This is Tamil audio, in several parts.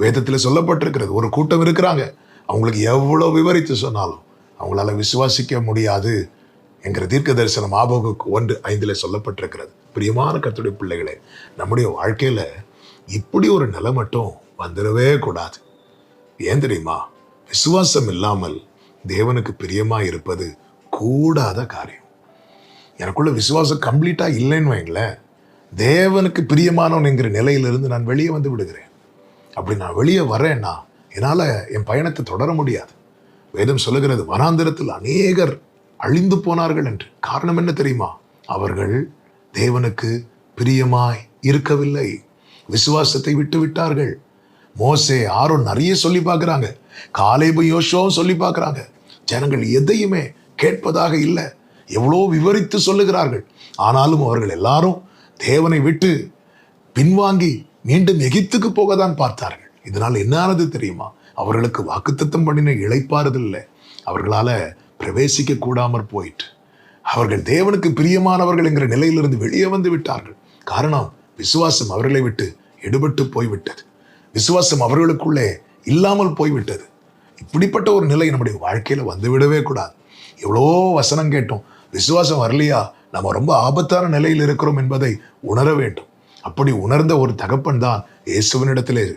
வேதத்தில் சொல்லப்பட்டிருக்கிறது. ஒரு கூட்டம் இருக்கிறாங்க, அவங்களுக்கு எவ்வளோ விவரித்து சொன்னாலும் அவங்களால விசுவாசிக்க முடியாது என்கிற தீர்க்க தரிசனம் ஆபகுக்கு 1:5 சொல்லப்பட்டிருக்கிறது. பிரியமான கர்த்தருடைய பிள்ளைகளே, நம்முடைய வாழ்க்கையில இப்படி ஒரு நிலை மட்டும் வந்துடவே கூடாது. ஏன் தெரியுமா? விசுவாசம் இல்லாமல் தேவனுக்கு பிரியமா இருப்பது கூடாத காரியம். எனக்குள்ள விசுவாசம் கம்ப்ளீட்டா இல்லைன்னு வைங்களேன், தேவனுக்கு பிரியமானவன் என்கிற நிலையிலிருந்து நான் வெளியே வந்து விடுகிறேன். அப்படி நான் வெளியே வரேன்னா என்னால என் பயணத்தை தொடர முடியாது. வேதம் சொல்லுகிறது, வனாந்திரத்தில் அநேகர் அழிந்து போனார்கள் என்று. காரணம் என்ன தெரியுமா? அவர்கள் தேவனுக்கு பிரியமாய் இருக்கவில்லை, விசுவாசத்தை விட்டு விட்டார்கள். மோசே, ஆரோன் நிறைய சொல்லி பார்க்குறாங்க, காலேபு யோசுவாவும் சொல்லி பார்க்குறாங்க. ஜனங்கள் எதையுமே கேட்பதாக இல்லை, எவ்வளோ விவரித்து சொல்லுகிறார்கள். ஆனாலும் அவர்கள் எல்லாரும் தேவனை விட்டு பின்வாங்கி மீண்டும் எகிப்துக்கு போக தான் பார்த்தார்கள். இதனால் என்ன ஆனது தெரியுமா? அவர்களுக்கு வாக்குத்தத்தம் பண்ணின இளைப்பாறுதல் இல்லை, அவர்களால பிரவேசிக்க கூடாமற் போயிட்டு அவர்கள் தேவனுக்கு பிரியமானவர்கள் என்கிற நிலையிலிருந்து வெளியே வந்து விட்டார்கள். காரணம், விசுவாசம் அவர்களை விட்டு எடுபட்டு போய்விட்டது. விசுவாசம் அவர்களுக்குள்ளே இல்லாமல் போய்விட்டது. இப்படிப்பட்ட ஒரு நிலை நம்முடைய வாழ்க்கையில வந்துவிடவே கூடாது. எவ்வளோ வசனம் கேட்டோம், விசுவாசம் வரலையா நம்ம ரொம்ப ஆபத்தான நிலையில் இருக்கிறோம் என்பதை உணர வேண்டும். அப்படி உணர்ந்த ஒரு தகப்பன் தான் இயேசுவினிடத்திலே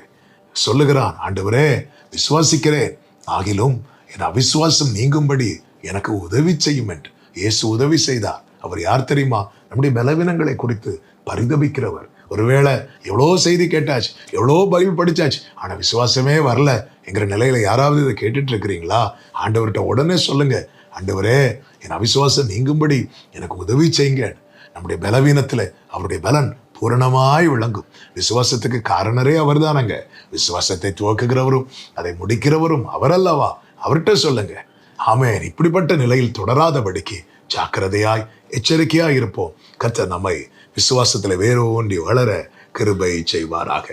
சொல்லுகிறான், ஆண்டவரே விசுவாசிக்கிறேன், ஆகிலும் என் அவிசுவாசம் நீங்கும்படி எனக்கு உதவி செய்யும் என்று. இயேசு உதவி செய்தார். அவர் யார் தெரியுமா? நம்முடைய பலவீனங்களை குறித்து பரிதபிக்கிறவர். ஒருவேளை எவ்வளோ செய்தி கேட்டாச்சு, எவ்வளோ பைபிள் படிச்சாச்சு, ஆனா விசுவாசமே வரல என்கிற நிலையில யாராவது இதை கேட்டுட்டு இருக்கிறீங்களா? ஆண்டவர்கிட்ட உடனே சொல்லுங்க, ஆண்டவரே என் அவிசுவாசம் நீங்கும்படி எனக்கு உதவி செய்யுங்க. நம்முடைய பலவீனத்துல அவருடைய பலன் பூரணமாய் விளங்கும். விசுவாசத்துக்கு காரணரே அவர் தானங்க. விசுவாசத்தை துவக்குகிறவரும் அதை முடிக்கிறவரும் அவர் அல்லவா? அவர்கிட்ட சொல்லுங்க. ஆமென். இப்படிப்பட்ட நிலையில் தொடராதபடிக்கு ஜாக்கிரதையாய் எச்சரிக்கையாய் இருப்போம். கர்த்தர் நம்மை விசுவாசத்துல வேரூன்றி வளர கிருபை செய்வாராக.